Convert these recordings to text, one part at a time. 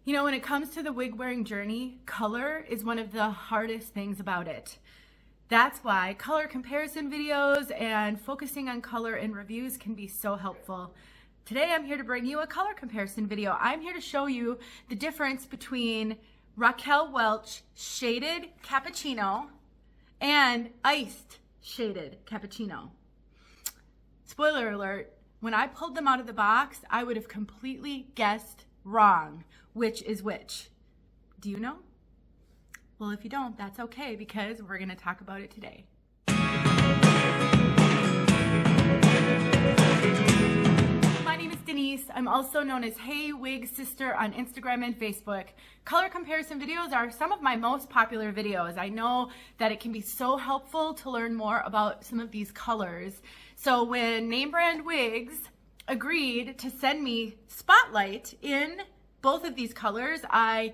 You know, when it comes to the wig wearing journey, color is one of the hardest things about it. That's why color comparison videos and focusing on color in reviews can be so helpful. Today I'm here to bring you a color comparison video. I'm here to show you the difference between Raquel Welch shaded cappuccino and iced shaded cappuccino. Spoiler alert, when I pulled them out of the box, I would have completely guessed wrong which is which. Do you know? Well, if you don't, that's okay, because we're going to talk about it today. My name is Denise. I'm also known as Hey Wig Sister on Instagram and Facebook. Color comparison videos are some of my most popular videos. I know that it can be so helpful to learn more about some of these colors. So when name brand wigs agreed to send me spotlight in both of these colors, I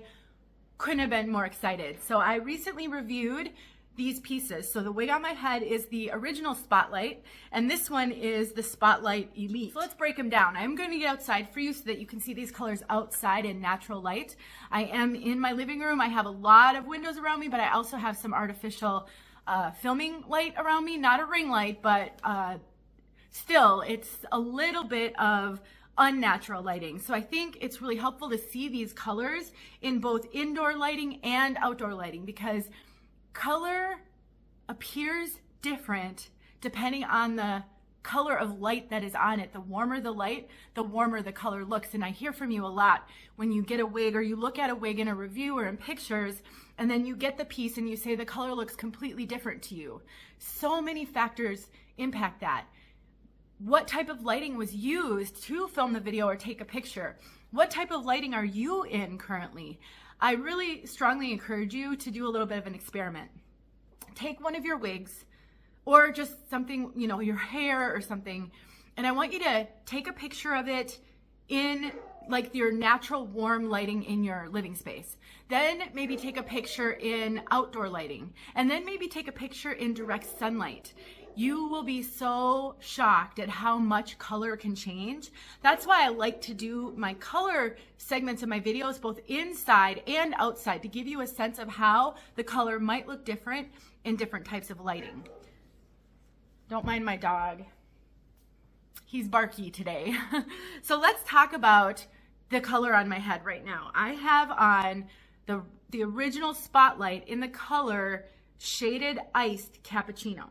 couldn't have been more excited. So I recently reviewed these pieces. So the wig on my head is the original Spotlight, and this one is the Spotlight Elite. So let's break them down. I'm going to get outside for you so that you can see these colors outside in natural light. I am in my living room. I have a lot of windows around me, but I also have some artificial filming light around me. Not a ring light, but still, it's a little bit of unnatural lighting. So I think it's really helpful to see these colors in both indoor lighting and outdoor lighting, because color appears different depending on the color of light that is on it. The warmer the light, the warmer the color looks. And I hear from you a lot when you get a wig or you look at a wig in a review or in pictures, and then you get the piece and you say the color looks completely different to you. So many factors impact that. What type of lighting was used to film the video or take a picture? What type of lighting are you in currently? I really strongly encourage you to do a little bit of an experiment. Take one of your wigs or just something, you know, your hair or something, and I want you to take a picture of it in like your natural warm lighting in your living space. Then maybe take a picture in outdoor lighting, and then maybe take a picture in direct sunlight. You will be so shocked at how much color can change. That's why I like to do my color segments of my videos both inside and outside, to give you a sense of how the color might look different in different types of lighting. Don't mind my dog. He's barky today. So let's talk about the color on my head right now. I have on the original Spotlight in the color Shaded Iced Cappuccino.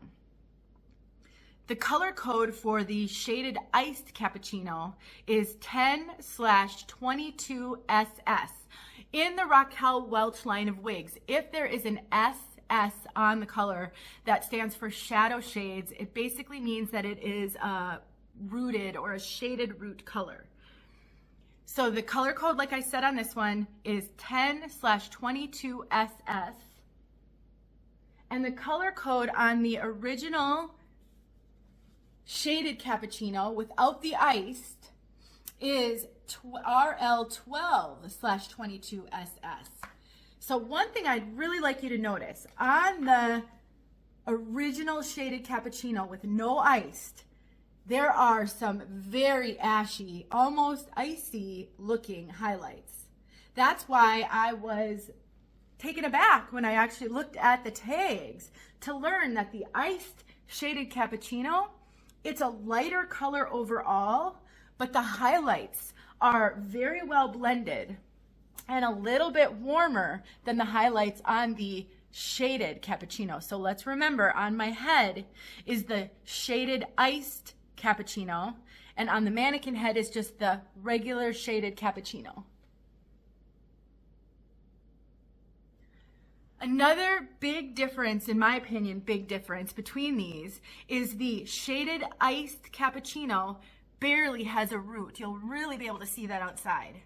The color code for the shaded iced cappuccino is 10/22SS. In the Raquel Welch line of wigs, if there is an SS on the color, that stands for shadow shades. It basically means that it is a rooted or a shaded root color. So the color code, like I said on this one, is 10/22SS. And the color code on the original shaded cappuccino without the iced is RL12/22SS. So one thing I'd really like you to notice, on the original shaded cappuccino with no iced, there are some very ashy, almost icy looking highlights. That's why I was taken aback when I actually looked at the tags to learn that the iced shaded cappuccino, it's a lighter color overall, but the highlights are very well blended and a little bit warmer than the highlights on the shaded cappuccino. So let's remember, on my head is the shaded iced cappuccino, and on the mannequin head is just the regular shaded cappuccino. Another big difference, in my opinion, big difference between these is the shaded iced cappuccino barely has a root. You'll really be able to see that outside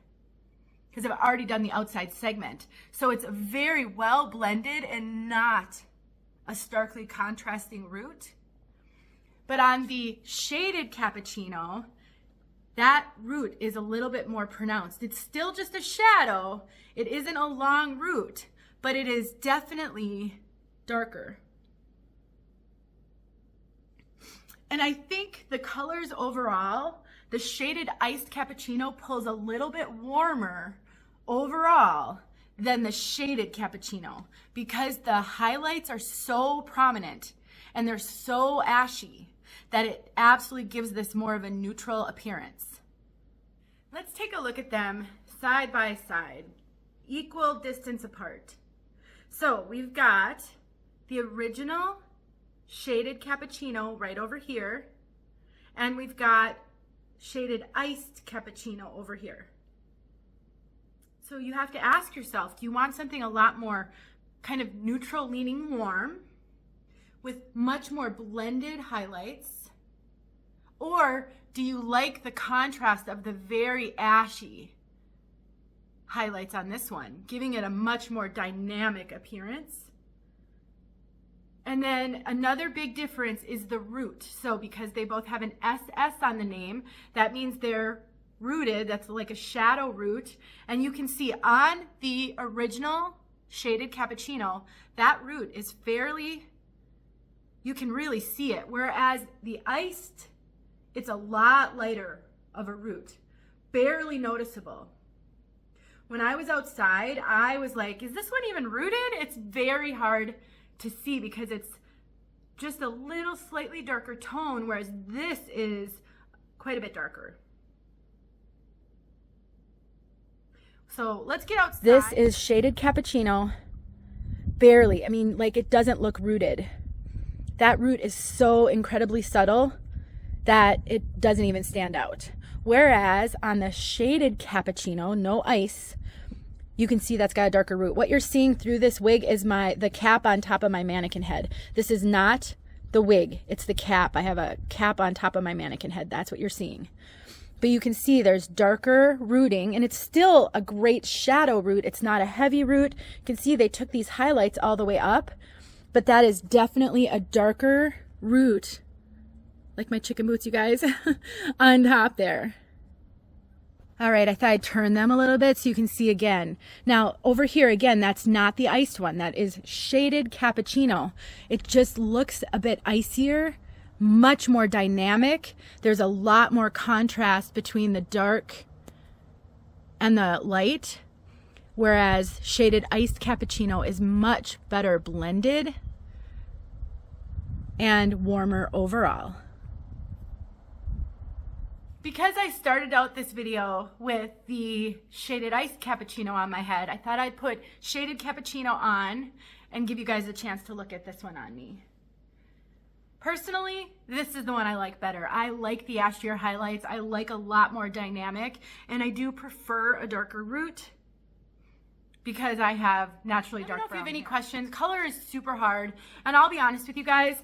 because I've already done the outside segment. So it's very well blended and not a starkly contrasting root. But on the shaded cappuccino, that root is a little bit more pronounced. It's still just a shadow. It isn't a long root, but it is definitely darker. And I think the colors overall, the shaded iced cappuccino pulls a little bit warmer overall than the shaded cappuccino because the highlights are so prominent and they're so ashy that it absolutely gives this more of a neutral appearance. Let's take a look at them side by side, equal distance apart. So we've got the original shaded cappuccino right over here, and we've got shaded iced cappuccino over here. So you have to ask yourself, do you want something a lot more kind of neutral leaning warm with much more blended highlights? Or do you like the contrast of the very ashy highlights on this one, giving it a much more dynamic appearance? And then another big difference is the root. So because they both have an SS on the name, that means they're rooted. That's like a shadow root. And you can see on the original shaded cappuccino, that root is fairly, you can really see it. Whereas the iced, it's a lot lighter of a root, barely noticeable. When I was outside, I was like, is this one even rooted? It's very hard to see because it's just a little slightly darker tone, whereas this is quite a bit darker. So let's get outside. This is shaded cappuccino, barely. I mean, like, it doesn't look rooted. That root is so incredibly subtle that it doesn't even stand out. Whereas on the shaded cappuccino, no ice, you can see that's got a darker root. What you're seeing through this wig is the cap on top of my mannequin head. This is not the wig, it's the cap. I have a cap on top of my mannequin head. That's what you're seeing. But you can see there's darker rooting, and it's still a great shadow root. It's not a heavy root. You can see they took these highlights all the way up, but that is definitely a darker root, like my chicken boots, you guys, on top there. All right, I thought I'd turn them a little bit so you can see again. Now, over here, again, that's not the iced one. That is shaded cappuccino. It just looks a bit icier, much more dynamic. There's a lot more contrast between the dark and the light, whereas shaded iced cappuccino is much better blended and warmer overall. Because I started out this video with the shaded iced cappuccino on my head, I thought I'd put shaded cappuccino on and give you guys a chance to look at this one on me. Personally, this is the one I like better. I like the ashier highlights. I like a lot more dynamic, and I do prefer a darker root because I have naturally dark brown hair. I don't know if you have any questions. Color is super hard, and I'll be honest with you guys,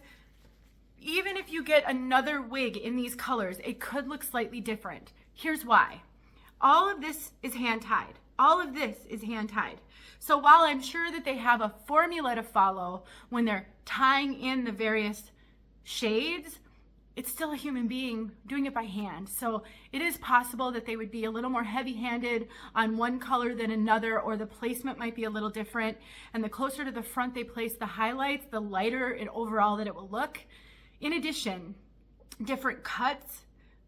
even if you get another wig in these colors, it could look slightly different. Here's why. All of this is hand-tied. All of this is hand-tied. So while I'm sure that they have a formula to follow when they're tying in the various shades, it's still a human being doing it by hand. So it is possible that they would be a little more heavy-handed on one color than another, or the placement might be a little different. And the closer to the front they place the highlights, the lighter and overall that it will look. In addition, different cuts,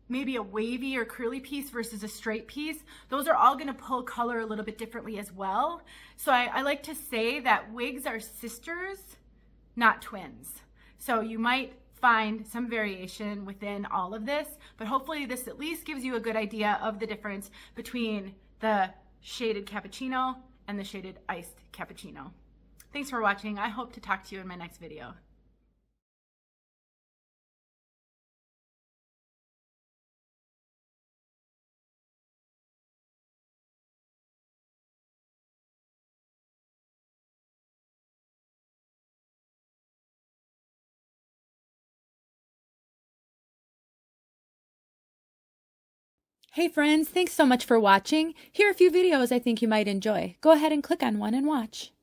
maybe a wavy or curly piece versus a straight piece, those are all gonna pull color a little bit differently as well. So I like to say that wigs are sisters, not twins. So you might find some variation within all of this, but hopefully this at least gives you a good idea of the difference between the shaded cappuccino and the shaded iced cappuccino. Thanks for watching. I hope to talk to you in my next video. Hey friends, thanks so much for watching. Here are a few videos I think you might enjoy. Go ahead and click on one and watch.